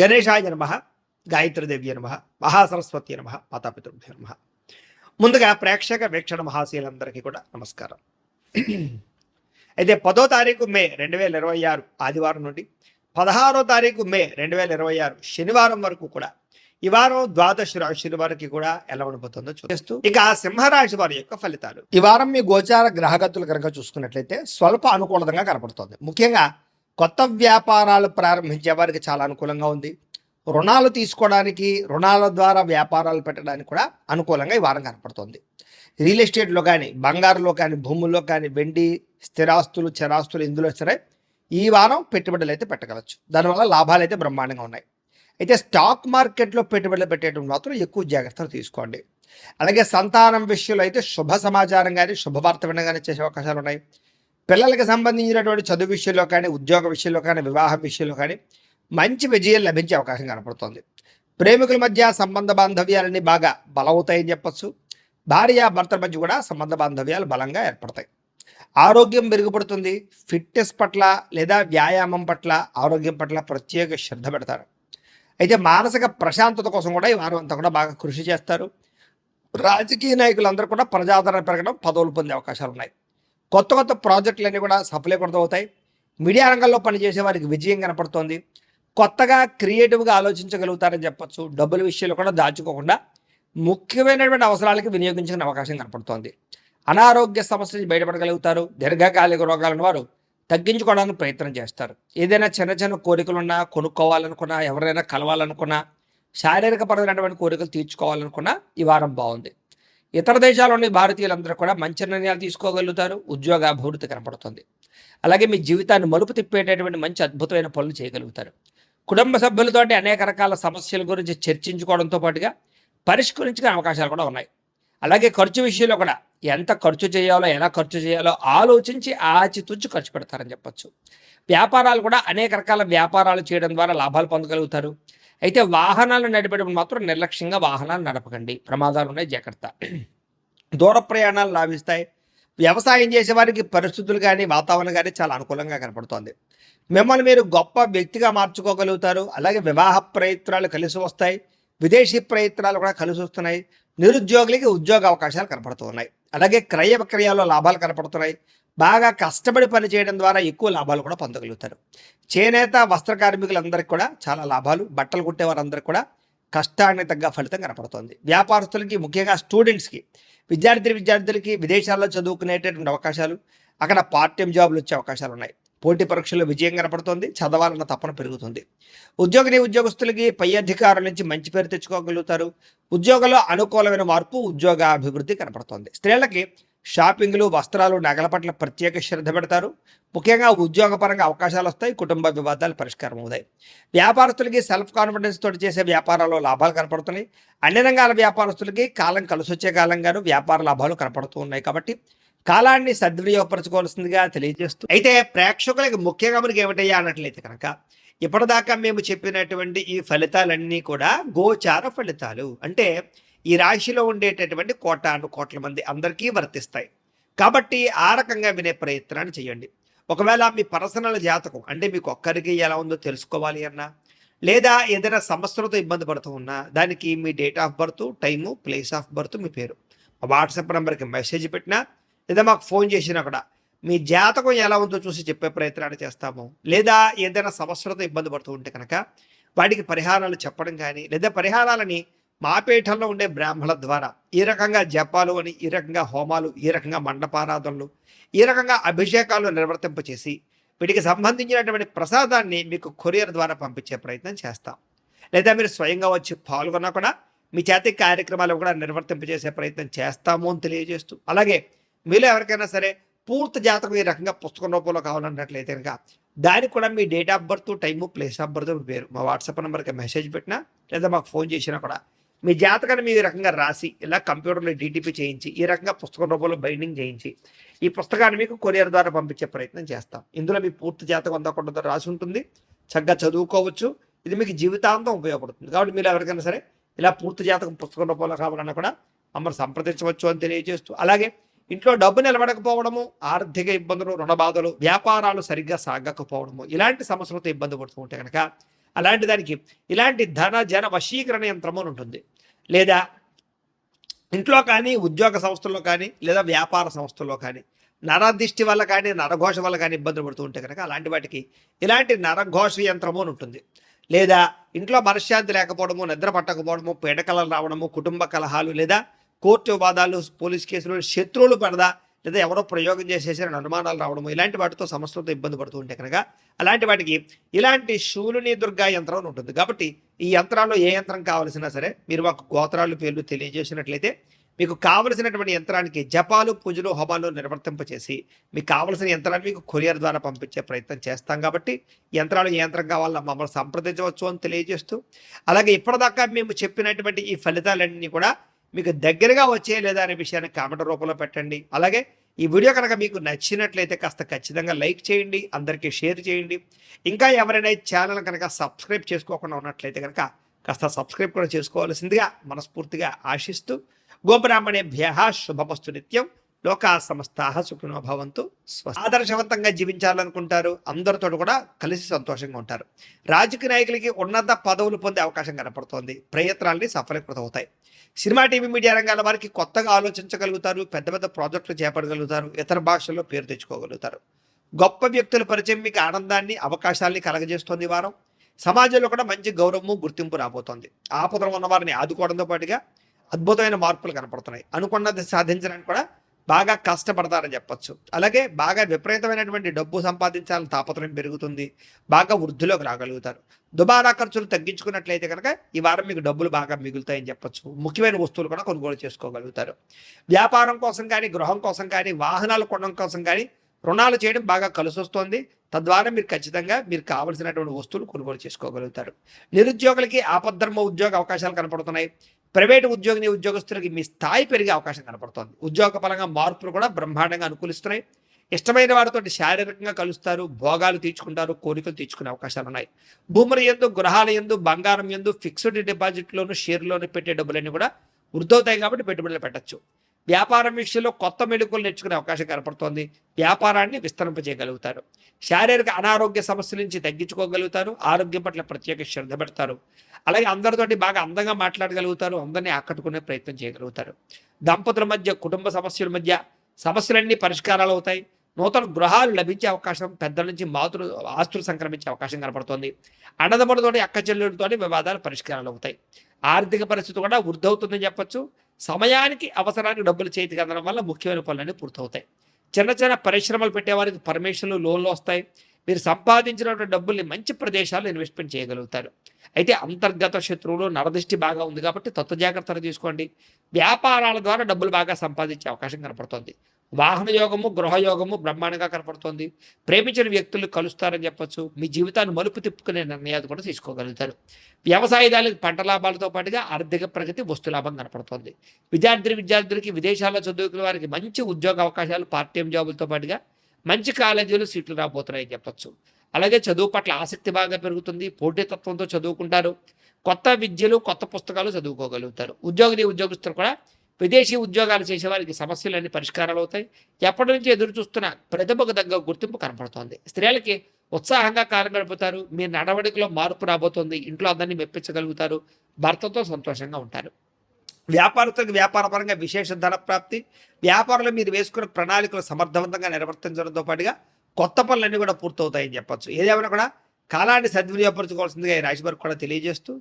గణేశాయ నమః, గాయత్రీదేవ్య నమః, మహాసరస్వతి నమః, మాతాపితృభ్యో నమః. ముందుగా ప్రేక్షక వీక్షణ మహాశీలందరికీ కూడా నమస్కారం. అయితే 10వ తారీఖు మే 2026 ఆదివారం నుండి 16వ తారీఖు మే 2026 శనివారం వరకు కూడా ఈ వారం ద్వాదశ రాశుల వారికి కూడా ఎలా ఉండబోతుందో చూస్తూ ఇక సింహరాశి వారి యొక్క ఫలితాలు. ఈ వారం మీ గోచార గ్రహగతులు కనుక చూసుకున్నట్లయితే స్వల్ప అనుకూలంగా కనపడుతోంది. ముఖ్యంగా కొత్త వ్యాపారాలు ప్రారంభించే వారికి చాలా అనుకూలంగా ఉంది. రుణాలు తీసుకోవడానికి, రుణాల ద్వారా వ్యాపారాలు పెట్టడానికి కూడా అనుకూలంగా ఈ వారం కనపడుతోంది. రియల్ ఎస్టేట్లో కానీ, బంగారులో కానీ, భూముల్లో కానీ, వెండి, స్థిరాస్తులు, చరాస్తులు ఇందులో సరే ఈ వారం పెట్టుబడులు అయితే పెట్టగలచ్చు. దానివల్ల లాభాలు అయితే బ్రహ్మాండంగా ఉన్నాయి. అయితే స్టాక్ మార్కెట్లో పెట్టుబడులు పెట్టేటప్పుడు మాత్రం ఎక్కువ జాగ్రత్తలు తీసుకోండి. అలాగే సంతానం విషయంలో అయితే శుభ సమాచారం కానీ, శుభవార్త వినగానే చేసే అవకాశాలు ఉన్నాయి. పిల్లలకి సంబంధించినటువంటి చదువు విషయంలో కానీ, ఉద్యోగ విషయంలో కానీ, వివాహం విషయంలో కానీ మంచి విజయం లభించే అవకాశం కనపడుతోంది. ప్రేమికుల మధ్య సంబంధ బాంధవ్యాలన్నీ బాగా బలవుతాయని చెప్పచ్చు. భార్య భర్తల మధ్య కూడా సంబంధ బాంధవ్యాలు బలంగా ఏర్పడతాయి. ఆరోగ్యం మెరుగుపడుతుంది. ఫిట్నెస్ పట్ల లేదా వ్యాయామం పట్ల, ఆరోగ్యం పట్ల ప్రత్యేక శ్రద్ధ పెడతారు. అయితే మానసిక ప్రశాంతత కోసం కూడా ఈ వారం అంతా కూడా బాగా కృషి చేస్తారు. రాజకీయ నాయకులందరూ కూడా ప్రజాదరణ పెరగడం, పదవులు పొందే అవకాశాలు ఉన్నాయి. కొత్త కొత్త ప్రాజెక్టులన్నీ కూడా సఫలీకృతం అవుతాయి. మీడియా రంగంలో పనిచేసే వారికి విజయం కనపడుతోంది. కొత్తగా క్రియేటివ్గా ఆలోచించగలుగుతారని చెప్పచ్చు. డబ్బుల విషయంలో కూడా దాచుకోకుండా ముఖ్యమైనటువంటి అవసరాలకి వినియోగించుకునే అవకాశం కనపడుతోంది. అనారోగ్య సమస్య నుంచి బయటపడగలుగుతారు. దీర్ఘకాలిక రోగాలను వారు తగ్గించుకోవడానికి ప్రయత్నం చేస్తారు. ఏదైనా చిన్న చిన్న కోరికలున్నా, కొనుక్కోవాలనుకున్నా, ఎవరైనా కలవాలనుకున్నా, శారీరక పరమైనటువంటి కోరికలు తీర్చుకోవాలనుకున్నా ఈ వారం బాగుంది. ఇతర దేశాల్లోని భారతీయులందరూ కూడా మంచి నిర్ణయాలు తీసుకోగలుగుతారు. ఉద్యోగ అభివృద్ధి కనపడుతుంది. అలాగే మీ జీవితాన్ని మలుపు తిప్పేటటువంటి మంచి అద్భుతమైన పనులు చేయగలుగుతారు. కుటుంబ సభ్యులతోటి అనేక రకాల సమస్యల గురించి చర్చించుకోవడంతో పాటుగా పరిష్కరించుకునే అవకాశాలు కూడా ఉన్నాయి. అలాగే ఖర్చు విషయంలో కూడా ఎంత ఖర్చు చేయాలో, ఎలా ఖర్చు చేయాలో ఆలోచించి ఆచితూచి ఖర్చు పెడతారని చెప్పచ్చు. వ్యాపారాలు కూడా అనేక రకాల వ్యాపారాలు చేయడం ద్వారా లాభాలు పొందగలుగుతారు. అయితే వాహనాలు నడిపేటప్పుడు మాత్రం నిర్లక్ష్యంగా వాహనాలు నడపకండి, ప్రమాదాలు ఉన్నాయి, జాగ్రత్త. దూర ప్రయాణాలు లాభిస్తాయి. వ్యవసాయం చేసే వారికి పరిస్థితులు కానీ, వాతావరణం కానీ చాలా అనుకూలంగా కనపడుతోంది. మిమ్మల్ని మీరు గొప్ప వ్యక్తిగా మార్చుకోగలుగుతారు. అలాగే వివాహ ప్రయత్నాలు కలిసి వస్తాయి. విదేశీ ప్రయత్నాలు కూడా కలిసి వస్తున్నాయి. నిరుద్యోగులకి ఉద్యోగ అవకాశాలు కనపడుతున్నాయి. అలాగే క్రయ విక్రయాల్లో లాభాలు కనపడుతున్నాయి. బాగా కష్టపడి పని చేయడం ద్వారా ఎక్కువ లాభాలు కూడా పొందగలుగుతారు. చేనేత వస్త్ర కార్మికులందరికీ కూడా చాలా లాభాలు. బట్టలు కుట్టే వారందరికీ కూడా కష్టానికి తగ్గ ఫలితం కనపడుతుంది. వ్యాపారస్తులకి, ముఖ్యంగా స్టూడెంట్స్కి, విద్యార్థులకి విదేశాల్లో చదువుకునేటటువంటి అవకాశాలు, అక్కడ పార్ట్ టైం జాబులు వచ్చే అవకాశాలు ఉన్నాయి. పోటీ పరీక్షల్లో విజయం కనపడుతుంది. చదవాలన్న తపన పెరుగుతుంది. ఉద్యోగస్తులకి పై అధికారుల నుంచి మంచి పేరు తెచ్చుకోగలుగుతారు. ఉద్యోగంలో అనుకూలమైన మార్పు, ఉద్యోగ అభివృద్ధి కనపడుతుంది. స్త్రీలకి షాపింగ్లు, వస్త్రాలు, నగల పట్ల ప్రత్యేక శ్రద్ధ పెడతారు. ముఖ్యంగా ఉద్యోగపరంగా అవకాశాలు వస్తాయి. కుటుంబ వివాదాలు పరిష్కారం అవుతాయి. వ్యాపారస్తులకి సెల్ఫ్ కాన్ఫిడెన్స్ తోటి చేసే వ్యాపారాల్లో లాభాలు కనపడుతున్నాయి. అన్ని రంగాల వ్యాపారస్తులకి కాలం కలిసి వచ్చే కాలంగాను వ్యాపార లాభాలు కనపడుతూ ఉన్నాయి. కాబట్టి కాలాన్ని సద్వినియోగపరచుకోవాల్సిందిగా తెలియజేస్తూ, అయితే ప్రేక్షకులకి ముఖ్యంగా మనకి ఏమిటయ్యా అన్నట్లయితే కనుక ఇప్పటిదాకా మేము చెప్పినటువంటి ఈ ఫలితాలన్నీ కూడా గోచార ఫలితాలు. అంటే ఈ రాశిలో ఉండేటటువంటి కోట్ల మంది అందరికీ వర్తిస్తాయి. కాబట్టి ఆ రకంగా వినే ప్రయత్నాన్ని చేయండి. ఒకవేళ మీ పర్సనల్ జాతకం అంటే మీకు ఒక్కరికి ఎలా ఉందో తెలుసుకోవాలి అన్నా, లేదా ఏదైనా సమస్యలతో ఇబ్బంది పడుతూ ఉన్నా, దానికి మీ date of birth, time, place of birth, మీ పేరు వాట్సాప్ నెంబర్కి మెసేజ్ పెట్టినా, లేదా మాకు ఫోన్ చేసినా కూడా మీ జాతకం ఎలా ఉందో చూసి చెప్పే ప్రయత్నాన్ని చేస్తాము. లేదా ఏదైనా సమస్యలతో ఇబ్బంది పడుతూ ఉంటే కనుక వాటికి పరిహారాలు చెప్పడం కానీ, లేదా పరిహారాలని మా పీఠంలో ఉండే బ్రాహ్మణుల ద్వారా ఈ రకంగా జపాలు అని, ఈ రకంగా హోమాలు, ఈ రకంగా మండపారాధనలు, ఈ రకంగా అభిషేకాలు నిర్వర్తింపచేసి వీటికి సంబంధించినటువంటి ప్రసాదాన్ని మీకు కొరియర్ ద్వారా పంపించే ప్రయత్నం చేస్తాం. లేదా మీరు స్వయంగా వచ్చి పాల్గొన్నా కూడా మీ చేతి కార్యక్రమాలు కూడా నిర్వర్తింపజేసే ప్రయత్నం చేస్తాము అని తెలియజేస్తూ, అలాగే మీలో ఎవరికైనా సరే పూర్తి జాతకం ఈ రకంగా పుస్తకం రూపంలో కావాలన్నట్లయితే కనుక దానికి కూడా మీ date of birth, time, place of birth, పేరు మా వాట్సాప్ నెంబర్కి మెసేజ్ పెట్టినా, లేదా మాకు ఫోన్ చేసినా కూడా మీ జాతకాన్ని మీ రకంగా రాసి ఇలా కంప్యూటర్లో డీటీపీ చేయించి ఈ రకంగా పుస్తకం రూపంలో బైండింగ్ చేయించి ఈ పుస్తకాన్ని మీకు కొరియర్ ద్వారా పంపించే ప్రయత్నం చేస్తాం. ఇందులో మీ పూర్తి జాతకం అంతా కూడా రాసి ఉంటుంది. చక్కగా చదువుకోవచ్చు. ఇది మీకు జీవితాంతం ఉపయోగపడుతుంది. కాబట్టి మీరు ఎవరికైనా సరే ఇలా పూర్తి జాతకం పుస్తకం రూపంలో కావాలన్నా కూడా మమ్మల్ని సంప్రదించవచ్చు అని తెలియజేస్తూ, అలాగే ఇంట్లో డబ్బు నిలబడకపోవడము, ఆర్థిక ఇబ్బందులు, రుణ బాధలు, వ్యాపారాలు సరిగ్గా సాగకపోవడము, ఇలాంటి సమస్యలతో ఇబ్బంది పడుతూ ఉంటే కనుక అలాంటి దానికి ఇలాంటి ధన జన వశీకరణ యంత్రము అని ఉంటుంది. లేదా ఇంట్లో కానీ, ఉద్యోగ సంస్థల్లో కానీ, లేదా వ్యాపార సంస్థల్లో కానీ నరదిష్టి వల్ల కానీ, నరఘోష వల్ల కానీ ఇబ్బందులు పడుతూ ఉంటే కనుక అలాంటి వాటికి ఇలాంటి నరఘోష యంత్రము అని ఉంటుంది. లేదా ఇంట్లో మనశ్శాంతి లేకపోవడము, నిద్ర పట్టకపోవడము, పీడకలలు రావడము, కుటుంబ కలహాలు, లేదా కోర్టు వివాదాలు, పోలీస్ కేసులు, శత్రువులు పడదా, లేదా ఎవరో ప్రయోగం చేసేసారని అనుమానాలు రావడము, ఇలాంటి వాటితో సమస్యలతో ఇబ్బంది పడుతూ ఉంటే కనుక అలాంటి వాటికి ఇలాంటి శూలుని దుర్గా యంత్రం అని ఉంటుంది. కాబట్టి ఈ యంత్రాల్లో ఏ యంత్రం కావలసినా సరే మీరు మాకు గోత్రాలు పేర్లు తెలియజేసినట్లయితే మీకు కావలసినటువంటి యంత్రానికి జపాలు, పూజలు, హోమాలు నిర్వర్తింపచేసి మీకు కావలసిన యంత్రాన్ని మీకు కొరియర్ ద్వారా పంపించే ప్రయత్నం చేస్తాం. కాబట్టి యంత్రాలు ఏ యంత్రం కావాలో మమ్మల్ని సంప్రదించవచ్చు అని తెలియజేస్తూ, అలాగే ఇప్పటిదాకా మేము చెప్పినటువంటి ఈ ఫలితాలన్నీ కూడా మీకు దగ్గరగా వచ్చే లేదా అనే విషయాన్ని కామెంట్ రూపంలో పెట్టండి. అలాగే ఈ వీడియో కనుక మీకు నచ్చినట్లయితే కాస్త ఖచ్చితంగా లైక్ చేయండి, అందరికీ షేర్ చేయండి. ఇంకా ఎవరైనా ఈ ఛానల్ కనుక సబ్స్క్రైబ్ చేసుకోకుండా ఉన్నట్లయితే కనుక కాస్త సబ్స్క్రైబ్ కూడా చేసుకోవాల్సిందిగా మనస్ఫూర్తిగా ఆశిస్తూ, గోబ్రాహ్మణేభ్యః శుభమస్తు నిత్యం, లోకా సమస్తాః సుఖినో భవంతు. ఆదర్శవంతంగా జీవించాలనుకుంటారు, అందరితో కూడా కలిసి సంతోషంగా ఉంటారు. రాజకీయ నాయకులకి ఉన్నత పదవులు పొందే అవకాశం కనపడుతోంది. ప్రయత్నాలని సఫలీకృతం అవుతాయి. సినిమా, టీవీ, మీడియా రంగాల వారికి కొత్తగా ఆలోచించగలుగుతారు, పెద్ద పెద్ద ప్రాజెక్టులు చేపట్టగలుగుతారు, ఇతర భాషల్లో పేరు తెచ్చుకోగలుగుతారు. గొప్ప వ్యక్తుల పరిచయం మీకు ఆనందాన్ని, అవకాశాలని కలగజేస్తోంది. ఈ వారం సమాజంలో కూడా మంచి గౌరవము, గుర్తింపు రాబోతోంది. ఆపదలో ఉన్న వారిని ఆదుకోవడంతో పాటుగా అద్భుతమైన మార్పులు కనపడుతున్నాయి. అనుకున్నది సాధించడానికి కూడా బాగా కష్టపడతారని చెప్పొచ్చు. అలాగే బాగా విపరీతమైనటువంటి డబ్బు సంపాదించాలని తాపత్రయం పెరుగుతుంది. బాగా వృద్ధిలోకి రాగలుగుతారు. దుబారా ఖర్చులు తగ్గించుకున్నట్లయితే కనుక ఈ వారం మీకు డబ్బులు బాగా మిగులుతాయని చెప్పొచ్చు. ముఖ్యమైన వస్తువులు కూడా కొనుగోలు చేసుకోగలుగుతారు. వ్యాపారం కోసం కానీ, గృహం కోసం కానీ, వాహనాలు కొనడం కోసం కానీ రుణాలు చేయడం బాగా కలిసి వస్తుంది. తద్వారా మీరు ఖచ్చితంగా మీరు కావలసినటువంటి వస్తువులు కొనుగోలు చేసుకోగలుగుతారు. నిరుద్యోగులకి ఆపద్ధర్మ ఉద్యోగ అవకాశాలు కనపడుతున్నాయి. ప్రైవేటు ఉద్యోగస్తులకి మీ స్థాయి పెరిగే అవకాశం కనపడుతోంది. ఉద్యోగ పరంగా మార్పులు కూడా బ్రహ్మాండంగా అనుకూలిస్తున్నాయి. ఇష్టమైన వారితో శారీరకంగా కలుస్తారు, భోగాలు తీర్చుకుంటారు, కోరికలు తీర్చుకునే అవకాశాలు ఉన్నాయి. భూముల యందు, గృహాల యందు, బంగారం యందు, ఫిక్స్డ్ డిపాజిట్లోను, షేర్లోను పెట్టే డబ్బులన్నీ కూడా వృద్ధవుతాయి. కాబట్టి పెట్టుబడులు పెట్టచ్చు. వ్యాపారం విషయంలో కొత్త మెళుకువలు నేర్చుకునే అవకాశం కనపడుతోంది. వ్యాపారాన్ని విస్తరింపజేయగలుగుతారు. శారీరక అనారోగ్య సమస్యల నుంచి తగ్గించుకోగలుగుతారు. ఆరోగ్యం పట్ల ప్రత్యేక శ్రద్ధ పెడతారు. అలాగే అందరితోటి బాగా అందంగా మాట్లాడగలుగుతారు. అందరినీ ఆకట్టుకునే ప్రయత్నం చేయగలుగుతారు. దంపతుల మధ్య, కుటుంబ సమస్యల మధ్య సమస్యలన్నీ పరిష్కారాలు అవుతాయి. నూతన గృహాలు లభించే అవకాశం, పెద్దల నుంచి ఆస్తులు సంక్రమించే అవకాశం కనపడుతోంది. అన్నదమ్ములతోటి, అక్క చెల్లెలతోటి వివాదాలు పరిష్కారాలు అవుతాయి. ఆర్థిక పరిస్థితి కూడా వృద్ధవుతుందని చెప్పొచ్చు. సమయానికి, అవసరానికి డబ్బులు చేతికి అందడం వల్ల ముఖ్యమైన పనులన్నీ పూర్తవుతాయి. చిన్న చిన్న పరిశ్రమలు పెట్టేవారికి పర్మిషన్లు, లోన్లు వస్తాయి. మీరు సంపాదించినటువంటి డబ్బుల్ని మంచి ప్రదేశాల్లో ఇన్వెస్ట్మెంట్ చేయగలుగుతారు. అయితే అంతర్గత శత్రువులు, నరదృష్టి బాగా ఉంది కాబట్టి తత్వ జాగ్రత్తలు తీసుకోండి. వ్యాపారాల ద్వారా డబ్బులు బాగా సంపాదించే అవకాశం కనపడుతుంది. వాహన యోగము, గృహయోగము బ్రహ్మాండంగా కనపడుతోంది. ప్రేమించిన వ్యక్తులు కలుస్తారని చెప్పొచ్చు. మీ జీవితాన్ని మలుపు తిప్పుకునే నిర్ణయాలు కూడా తీసుకోగలుగుతారు. వ్యవసాయదారులకు పంట లాభాలతో పాటుగా ఆర్థిక ప్రగతి, వస్తు లాభం కనపడుతోంది. విద్యార్థులకి విదేశాల్లో చదువుకునే వారికి మంచి ఉద్యోగ అవకాశాలు, పార్ట్ టైం జాబులతో పాటుగా మంచి కాలేజీలు సీట్లు రాబోతున్నాయని చెప్పొచ్చు. అలాగే చదువు పట్ల ఆసక్తి బాగా పెరుగుతుంది. పోటీతత్వంతో చదువుకుంటారు. కొత్త విద్యలు, కొత్త పుస్తకాలు చదువుకోగలుగుతారు. ఉద్యోగస్తులు కూడా విదేశీ ఉద్యోగాలు చేసేవారికి సమస్యలన్నీ పరిష్కారాలు అవుతాయి. ఎప్పటి నుంచి ఎదురు చూస్తున్న ప్రతిభకు తగ్గ గుర్తింపు కనపడుతోంది. స్త్రీలకి ఉత్సాహంగా కాలం గడుపుతారు. మీ నడవడికలో మార్పు రాబోతోంది. ఇంట్లో అందరినీ మెప్పించగలుగుతారు. భర్తతో సంతోషంగా ఉంటారు. వ్యాపారస్తులకు వ్యాపారపరంగా విశేష ధన ప్రాప్తి. వ్యాపారంలో మీరు వేసుకున్న ప్రణాళికలు సమర్థవంతంగా నిర్వర్తించడంతో పాటుగా కొత్త పనులన్నీ కూడా పూర్తవుతాయని చెప్పొచ్చు. ఏదేమైనా కూడా కాలాన్ని సద్వినియోగపరచుకోవాల్సిందిగా ఈ రాశి వారికి కూడా తెలియజేస్తూ